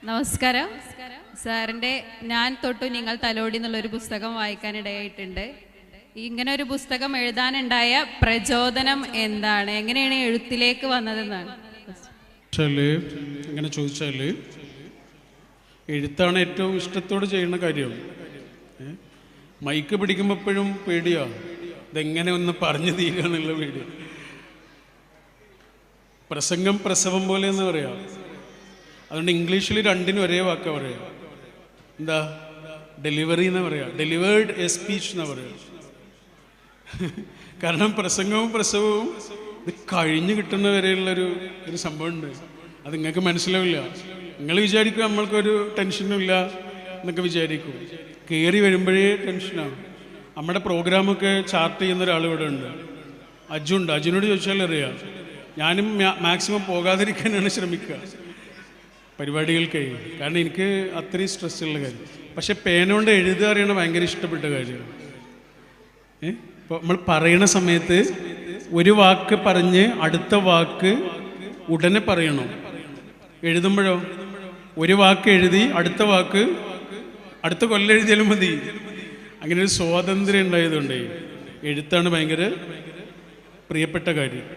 നമസ്കാരം സാറിൻ്റെ ഞാൻ തൊട്ടു നിങ്ങൾ തലോടി എന്നുള്ളൊരു പുസ്തകം വായിക്കാനിടയായിട്ടുണ്ട്. ഇങ്ങനെ ഒരു പുസ്തകം എഴുതാനുണ്ടായ പ്രചോദനം എന്താണ്, എങ്ങനെയാണ് എഴുത്തിലേക്ക് വന്നതെന്നാണ്? അങ്ങനെ ചോദിച്ചാൽ എഴുത്താണ് ഏറ്റവും ഇഷ്ടത്തോടെ ചെയ്യുന്ന കാര്യം. മൈക്ക് പിടിക്കുമ്പോൾ എപ്പോഴും പേടിയാ, ഇതെങ്ങനെ ഒന്ന് പറഞ്ഞു തീരുക എന്നുള്ള പേടി. പ്രസംഗം പ്രസവം പോലെ എന്ന് പറയാം. അതുകൊണ്ട് ഇംഗ്ലീഷിൽ രണ്ടിനും ഒരേ വാക്ക പറയാം. എന്താ? ഡെലിവറി എന്ന് പറയാം, ഡെലിവേർഡ് എ സ്പീച്ച് എന്ന് പറയാം. കാരണം പ്രസംഗവും പ്രസവവും ഇത് കഴിഞ്ഞ് കിട്ടുന്ന വരെയുള്ളൊരു സംഭവമുണ്ട്. അത് നിങ്ങൾക്ക് മനസ്സിലാവില്ല. നിങ്ങൾ വിചാരിക്കും നമ്മൾക്കൊരു ടെൻഷനും ഇല്ല എന്നൊക്കെ വിചാരിക്കും. കയറി വരുമ്പോഴേ ടെൻഷനാണ്. നമ്മുടെ പ്രോഗ്രാമൊക്കെ ചാർട്ട് ചെയ്യുന്ന ഒരാൾ ഇവിടെ ഉണ്ട്, അജുണ്ട്. അജുനോട് ചോദിച്ചാൽ അറിയാം. ഞാനും മാക്സിമം പോകാതിരിക്കാനാണ് ശ്രമിക്കുക പരിപാടികൾക്ക്. കാരണം എനിക്ക് അത്രയും സ്ട്രെസ്സുള്ള കാര്യം. പക്ഷെ പേനോണ്ട് എഴുതുക അറിയണ ഭയങ്കര ഇഷ്ടപ്പെട്ട കാര്യമാണ്. ഇപ്പോൾ നമ്മൾ പറയണ സമയത്ത് ഒരു വാക്ക് പറഞ്ഞ് അടുത്ത വാക്ക് ഉടനെ പറയണം. എഴുതുമ്പോഴോ ഒരു വാക്ക് എഴുതി അടുത്ത വാക്ക് അടുത്ത കൊല്ലം എഴുതിയാലും മതി. അങ്ങനെ ഒരു സ്വാതന്ത്ര്യം ഉണ്ടായതുകൊണ്ട് എഴുത്താണ് ഭയങ്കര പ്രിയപ്പെട്ട കാര്യം.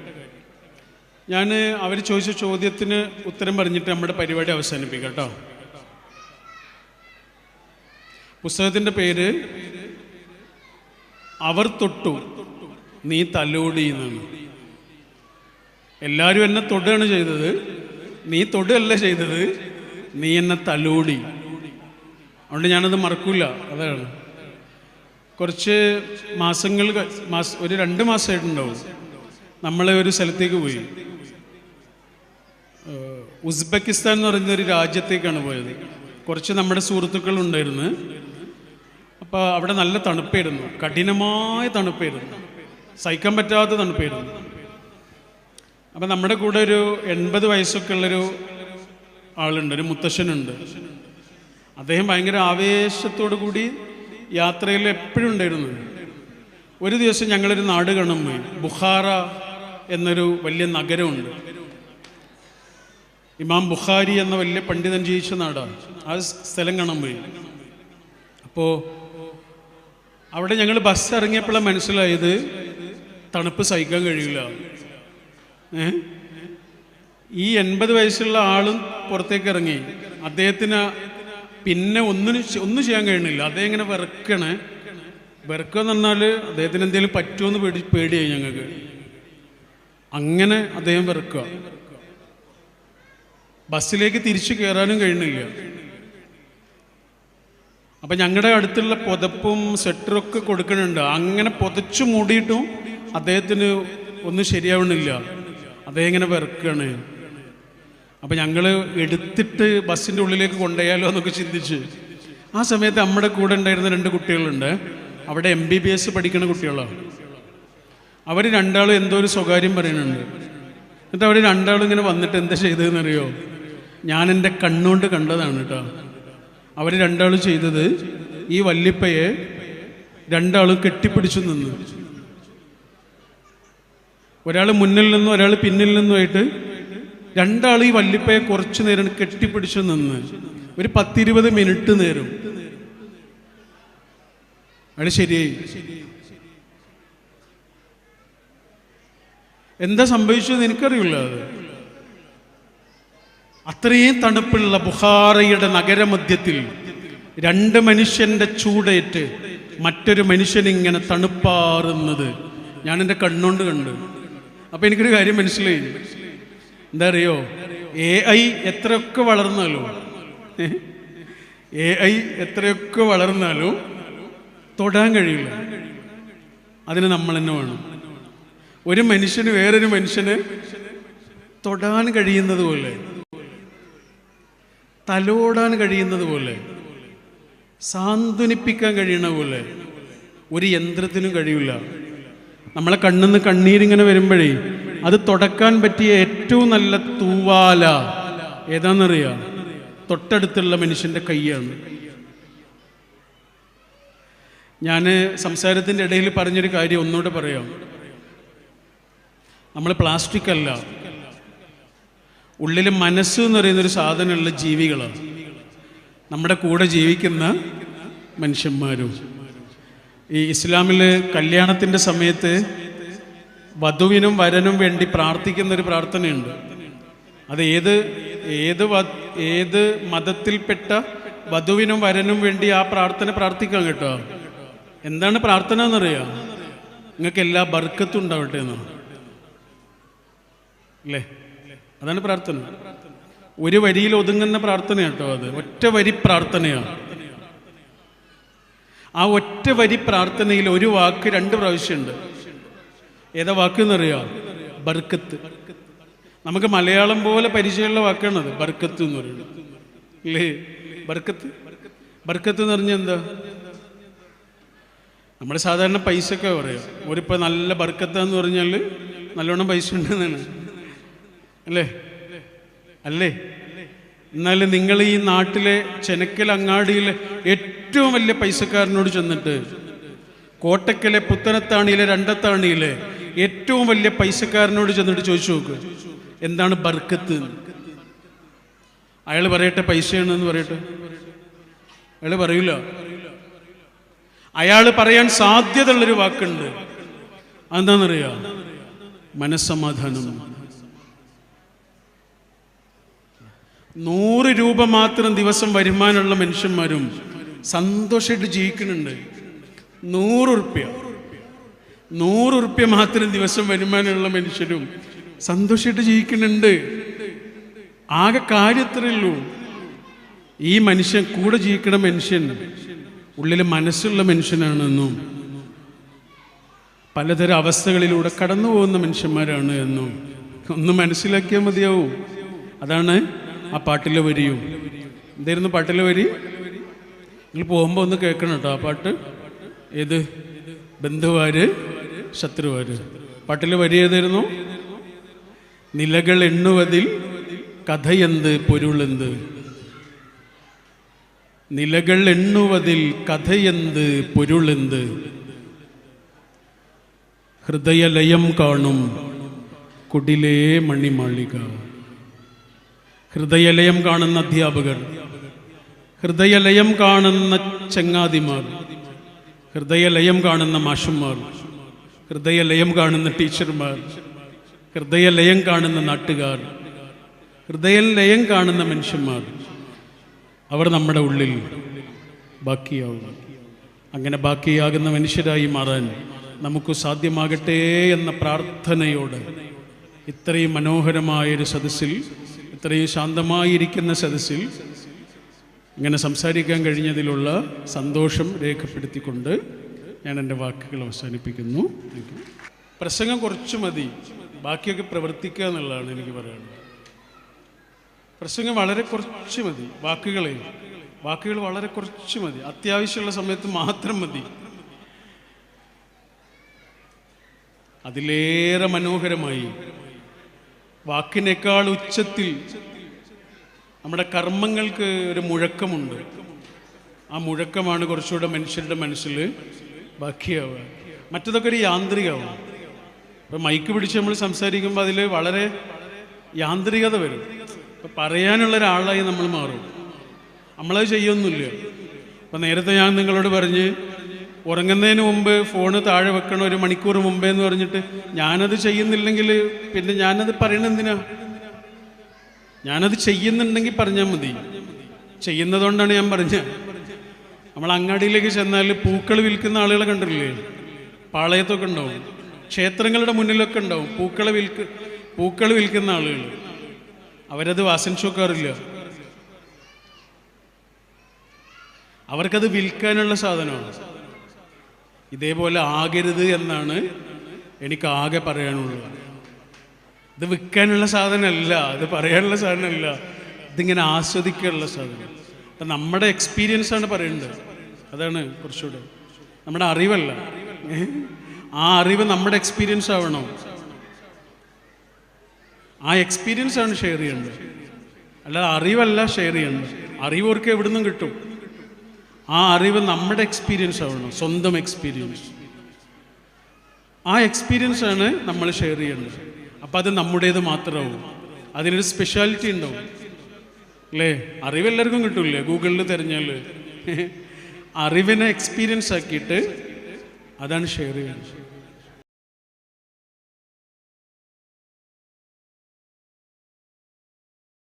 ഞാൻ അവർ ചോദിച്ച ചോദ്യത്തിന് ഉത്തരം പറഞ്ഞിട്ട് നമ്മുടെ പരിപാടി അവസാനിപ്പിക്കാം കേട്ടോ. പുസ്തകത്തിൻ്റെ പേര് അവർ തൊട്ടു നീ തലോടി എന്നാണ്. എല്ലാവരും എന്നെ തൊടുകയാണ് ചെയ്തത്, നീ തൊടുകയല്ല ചെയ്തത്, നീ എന്നെ തലോടി. അതുകൊണ്ട് ഞാനത് മറക്കൂല. അതാണ് കുറച്ച് മാസങ്ങൾ ഒരു 2 മാസമായിട്ടുണ്ടാവും. നമ്മൾ ഒരു സ്ഥലത്തേക്ക് പോയി. ഉസ്ബെക്കിസ്ഥാൻ എന്ന് പറയുന്നൊരു രാജ്യത്തേക്കാണ് പോയത്. കുറച്ച് നമ്മുടെ സുഹൃത്തുക്കൾ ഉണ്ടായിരുന്നു. അപ്പോൾ അവിടെ നല്ല തണുപ്പായിരുന്നു, കഠിനമായ തണുപ്പായിരുന്നു, സഹിക്കാൻ പറ്റാത്ത തണുപ്പായിരുന്നു. അപ്പം നമ്മുടെ കൂടെ ഒരു 80 വയസ്സൊക്കെ ഉള്ളൊരു ആളുണ്ട്, ഒരു മുത്തശ്ശനുണ്ട്. അദ്ദേഹം ഭയങ്കര ആവേശത്തോടു കൂടി യാത്രയിൽ എപ്പോഴും ഉണ്ടായിരുന്നു. ഒരു ദിവസം ഞങ്ങളൊരു നാട് കാണാൻ പോയി. ബുഖാറ എന്നൊരു വലിയ നഗരമുണ്ട്. ഇമാം ബുഖാരി എന്ന വലിയ പണ്ഡിതൻ ജീവിച്ച നാടാണ്. ആ സ്ഥലം കാണാൻ പോയി. അപ്പോൾ അവിടെ ഞങ്ങൾ ബസ് ഇറങ്ങിയപ്പോഴാണ് മനസ്സിലായത് തണുപ്പ് സഹിക്കാൻ കഴിയില്ല. ഈ 80 വയസ്സുള്ള ആളും പുറത്തേക്ക് ഇറങ്ങി. അദ്ദേഹത്തിന് പിന്നെ ഒന്നും ചെയ്യാൻ കഴിയണില്ല. അദ്ദേഹം ഇങ്ങനെ വിറക്കണേ. വിറക്കുക എന്ന് പറഞ്ഞാൽ അദ്ദേഹത്തിന് എന്തെങ്കിലും പറ്റുമെന്ന് പേടിയായി ഞങ്ങൾക്ക്. അങ്ങനെ അദ്ദേഹം വിറക്കുക. ബസ്സിലേക്ക് തിരിച്ചു കയറാനും കഴിയണില്ല. അപ്പം ഞങ്ങളുടെ അടുത്തുള്ള പുതപ്പും സ്വെറ്ററൊക്കെ കൊടുക്കണുണ്ട്. അങ്ങനെ പുതച്ചു മൂടിയിട്ടും അദ്ദേഹത്തിന് ഒന്നും ശരിയാവണില്ല. അദ്ദേഹം ഇങ്ങനെ വിറക്കുകയാണ്. അപ്പം ഞങ്ങൾ എടുത്തിട്ട് ബസ്സിൻ്റെ ഉള്ളിലേക്ക് കൊണ്ടുപോയാലോ എന്നൊക്കെ ചിന്തിച്ച്. ആ സമയത്ത് നമ്മുടെ കൂടെ ഉണ്ടായിരുന്ന 2 കുട്ടികളുണ്ട്. അവിടെ MBBS പഠിക്കുന്ന കുട്ടികളാണ്. അവർ 2 ആളും എന്തോ ഒരു സ്വകാര്യം പറയുന്നുണ്ട്. എന്നിട്ട് അവർ 2 ആളും ഇങ്ങനെ വന്നിട്ട് എന്താ ചെയ്തതെന്നറിയോ? ഞാൻ എൻ്റെ കണ്ണുകൊണ്ട് കണ്ടതാണ് കേട്ടോ. അവർ 2 ആളും ചെയ്തത് ഈ വല്യപ്പയെ 2 ആളും കെട്ടിപ്പിടിച്ചു നിന്ന്. ഒരാൾ മുന്നിൽ നിന്നും ഒരാൾ പിന്നിൽ നിന്നുമായിട്ട് 2 ആൾ ഈ വല്യപ്പയെ കുറച്ചു നേരം കെട്ടിപ്പിടിച്ചു നിന്ന് ഒരു 10-20 മിനിറ്റ് നേരം. അത് ശരിയായി. എന്താ സംഭവിച്ചത് എനിക്കറിയില്ല. അത് അത്രയും തണുപ്പുള്ള ബുഖാറയുടെ നഗരമധ്യത്തിൽ 2 മനുഷ്യന്റെ ചൂടേറ്റ് മറ്റൊരു മനുഷ്യനിങ്ങനെ തണുപ്പാറുന്നത് ഞാൻ എൻ്റെ കണ്ണുകൊണ്ട് കണ്ടു. അപ്പം എനിക്കൊരു കാര്യം മനസ്സിലായി. എന്താ അറിയോ? AI എത്രയൊക്കെ വളർന്നാലും തൊടാൻ കഴിയില്ല. അതിന് നമ്മൾ തന്നെ വേണം. ഒരു മനുഷ്യന് വേറൊരു മനുഷ്യന് തൊടാൻ കഴിയുന്നത് പോലെ, തലോടാൻ കഴിയുന്നത് പോലെ, സാന്ത്വനിപ്പിക്കാൻ കഴിയണ പോലെ ഒരു യന്ത്രത്തിനും കഴിയില്ല. നമ്മളെ കണ്ണിന്ന് കണ്ണീരിങ്ങനെ വരുമ്പോഴേ അത് തുടക്കാൻ പറ്റിയ ഏറ്റവും നല്ല തൂവാല ഏതാണെന്നറിയാം? തൊട്ടടുത്തുള്ള മനുഷ്യൻ്റെ കൈയാണ്. ഞാൻ സംസാരത്തിൻ്റെ ഇടയിൽ പറഞ്ഞൊരു കാര്യം ഒന്നുകൂടെ പറയാം. നമ്മൾ പ്ലാസ്റ്റിക് അല്ല, ഉള്ളിൽ മനസ്സ് എന്ന് പറയുന്നൊരു സാധനമുള്ള ജീവികളാണ്. നമ്മുടെ കൂടെ ജീവിക്കുന്ന മനുഷ്യന്മാരും. ഈ ഇസ്ലാമിൽ കല്യാണത്തിൻ്റെ സമയത്ത് വധുവിനും വരനും വേണ്ടി പ്രാർത്ഥിക്കുന്നൊരു പ്രാർത്ഥനയുണ്ട്. അത് ഏത് മതത്തിൽപ്പെട്ട വധുവിനും വരനും വേണ്ടി ആ പ്രാർത്ഥന പ്രാർത്ഥിക്കാം കേട്ടോ. എന്താണ് പ്രാർത്ഥന എന്നറിയാം? നിങ്ങൾക്ക് എല്ലാ ബർക്കത്തും ഉണ്ടാവട്ടെ എന്ന് അല്ലേ? അതാണ് പ്രാർത്ഥന. ഒരു വരിയിൽ ഒതുങ്ങുന്ന പ്രാർത്ഥന കേട്ടോ. അത് ഒറ്റ വരി പ്രാർത്ഥനയാണ്. ആ ഒറ്റ വരി പ്രാർത്ഥനയിൽ ഒരു വാക്ക് 2 പ്രാവശ്യമുണ്ട്. ഏതാ വാക്ക് എന്നറിയാം? ബർക്കത്ത്. നമുക്ക് മലയാളം പോലെ പരിചയമുള്ള വാക്കാണത്, ബർക്കത്ത് എന്ന് പറയുന്നത് അല്ലേ? ബർക്കത്ത് എന്ന് പറഞ്ഞാൽ എന്താ? നമ്മുടെ സാധാരണ പൈസയൊക്കെ പറയാം. ഒരിപ്പോൾ നല്ല ബർക്കത്താന്ന് പറഞ്ഞാൽ നല്ലോണം പൈസ ഉണ്ടെന്നാണ് അല്ലേ? എന്നാൽ നിങ്ങൾ ഈ നാട്ടിലെ ചെനക്കൽ അങ്ങാടിയിലെ ഏറ്റവും വലിയ പൈസക്കാരനോട് ചെന്നിട്ട്, കോട്ടക്കലെ പുത്തനത്താണിയിലെ രണ്ടത്താണിയിലെ ഏറ്റവും വലിയ പൈസക്കാരനോട് ചെന്നിട്ട് ചോദിച്ചു നോക്ക്, എന്താണ് ബർക്കത്ത്? അയാൾ പറയട്ടെ പൈസയാണെന്ന് പറയട്ടെ? അയാൾ പറയില്ല. അയാൾ പറയാൻ സാധ്യതയുള്ളൊരു വാക്കുണ്ട്. അതെന്താണെന്നറിയാം? മനസ്സമാധാനം. 100 രൂപ മാത്രം ദിവസം വരുമാനമുള്ള മനുഷ്യന്മാരും സന്തോഷമായിട്ട് ജീവിക്കുന്നുണ്ട്. 100 റുപ്യ മാത്രം ദിവസം വരുമാനമുള്ള മനുഷ്യരും സന്തോഷമായിട്ട് ജീവിക്കുന്നുണ്ട്. ആകെ കാര്യത്രേ ഉള്ളൂ, ഈ മനുഷ്യൻ കൂടെ ജീവിക്കണ മനുഷ്യൻ ഉള്ളിൽ മനസ്സുള്ള മനുഷ്യനാണെന്നും പലതരം അവസ്ഥകളിലൂടെ കടന്നു പോകുന്ന മനുഷ്യന്മാരാണ് എന്നും ഒന്ന് മനസ്സിലാക്കിയാൽ മതിയാവും. അതാണ് ആ പാട്ടിലെ വരിയും. എന്തായിരുന്നു പാട്ടിലെ വരി? നിങ്ങൾ പോകുമ്പോൾ ഒന്ന് കേൾക്കണം കേട്ടോ ആ പാട്ട്. ഏത്? ബന്ധുവാര് ശത്രുവാര്. പാട്ടിലെ വരി ഏതായിരുന്നു? നിലകൾ എണ്ണുവതിൽ കഥയെന്ത് പൊരുളെന്ത്. നിലകൾ എണ്ണുവതിൽ കഥയെന്ത് പൊരുളെന്ത്. ഹൃദയലയം കാണും കുടിലേ മണിമാളിക. ഹൃദയലയം കാണുന്ന അധ്യാപകർ, ഹൃദയലയം കാണുന്ന ചങ്ങാതിമാർ, ഹൃദയലയം കാണുന്ന മാഷന്മാർ, ഹൃദയലയം കാണുന്ന ടീച്ചർമാർ, ഹൃദയലയം കാണുന്ന നാട്ടുകാർ, ഹൃദയലയം കാണുന്ന മനുഷ്യന്മാർ, അവർ നമ്മുടെ ഉള്ളിൽ ബാക്കിയാവും. അങ്ങനെ ബാക്കിയാകുന്ന മനുഷ്യരായി മാറാൻ നമുക്ക് സാധ്യമാകട്ടെ എന്ന പ്രാർത്ഥനയോട് ഇത്രയും മനോഹരമായൊരു സദസ്സിൽ, ഇത്രയും ശാന്തമായിരിക്കുന്ന സദസ്സിൽ ഇങ്ങനെ സംസാരിക്കാൻ കഴിഞ്ഞതിലുള്ള സന്തോഷം രേഖപ്പെടുത്തിക്കൊണ്ട് ഞാൻ എൻ്റെ വാക്കുകൾ അവസാനിപ്പിക്കുന്നു. പ്രസംഗം കുറച്ച് മതി, ബാക്കിയൊക്കെ പ്രവർത്തിക്കുക എന്നുള്ളതാണ് എനിക്ക് പറയാനുള്ളത്. പ്രസംഗം വളരെ കുറച്ച് മതി, വാക്കുകൾ വളരെ കുറച്ച് മതി, അത്യാവശ്യമുള്ള സമയത്ത് മാത്രം മതി. അതിലേറെ മനോഹരമായി വാക്കിനേക്കാൾ ഉച്ചത്തിൽ നമ്മുടെ കർമ്മങ്ങൾക്ക് ഒരു മുഴക്കമുണ്ട്. ആ മുഴക്കമാണ് കുറച്ചുകൂടെ മനുഷ്യരുടെ മനസ്സിൽ ബാക്കിയാവുക. മറ്റതൊക്കെ ഒരു യാന്ത്രികമാവും. ഇപ്പം മൈക്ക് പിടിച്ച് നമ്മൾ സംസാരിക്കുമ്പോൾ അതിൽ വളരെ യാന്ത്രികത വരും. ഇപ്പം പറയാനുള്ള ഒരാളായി നമ്മൾ മാറും. നമ്മളത് ചെയ്യൊന്നുമില്ല. അപ്പം നേരത്തെ ഞാൻ നിങ്ങളോട് പറഞ്ഞ് ഉറങ്ങുന്നതിന് മുമ്പ് ഫോണ് താഴെ വെക്കണം 1 മണിക്കൂർ മുമ്പേ എന്ന് പറഞ്ഞിട്ട് ഞാനത് ചെയ്യുന്നില്ലെങ്കിൽ പിന്നെ ഞാനത് പറയണെന്തിനാ? ഞാനത് ചെയ്യുന്നുണ്ടെങ്കിൽ പറഞ്ഞാൽ മതി. ചെയ്യുന്നതുകൊണ്ടാണ് ഞാൻ പറഞ്ഞത്. നമ്മൾ അങ്ങാടിയിലേക്ക് ചെന്നാൽ പൂക്കൾ വിൽക്കുന്ന ആളുകളെ കണ്ടിട്ടില്ലേ? പാളയത്തൊക്കെ ഉണ്ടാവും, ക്ഷേത്രങ്ങളുടെ മുന്നിലൊക്കെ ഉണ്ടാവും പൂക്കൾ വിൽക്കുന്ന ആളുകൾ. അവരത് വാസനിച്ചോക്കാറില്ല. അവർക്കത് വിൽക്കാനുള്ള സാധനമാണ്. ഇതേപോലെ ആകരുത് എന്നാണ് എനിക്ക് ആകെ പറയാനുള്ളത്. ഇത് വിൽക്കാനുള്ള സാധനമല്ല, ഇത് പറയാനുള്ള സാധനമല്ല, ഇതിങ്ങനെ ആസ്വദിക്കാനുള്ള സാധനം. അപ്പം നമ്മുടെ എക്സ്പീരിയൻസാണ് പറയേണ്ടത്. അതാണ് കുറച്ചുകൂടെ നമ്മുടെ അറിവല്ല. ആ അറിവ് നമ്മുടെ എക്സ്പീരിയൻസ് ആവണോ? ആ എക്സ്പീരിയൻസാണ് ഷെയർ ചെയ്യേണ്ടത്, അല്ലാതെ അറിവല്ല ഷെയർ ചെയ്യേണ്ടത്. അറിവ് അവർക്ക് എവിടെ നിന്നും കിട്ടും. ആ അറിവ് നമ്മുടെ എക്സ്പീരിയൻസ് ആവണം, സ്വന്തം എക്സ്പീരിയൻസ്. ആ എക്സ്പീരിയൻസാണ് നമ്മൾ ഷെയർ ചെയ്യേണ്ടത്. അപ്പം അത് നമ്മുടേത് മാത്രമാവും. അതിനൊരു സ്പെഷ്യാലിറ്റി ഉണ്ടാവും അല്ലേ? അറിവ് എല്ലാവർക്കും കിട്ടൂലേ ഗൂഗിളിൽ തിരഞ്ഞാൽ? അറിവിനെ എക്സ്പീരിയൻസ് ആക്കിയിട്ട് അതാണ് ഷെയർ ചെയ്യുന്നത്.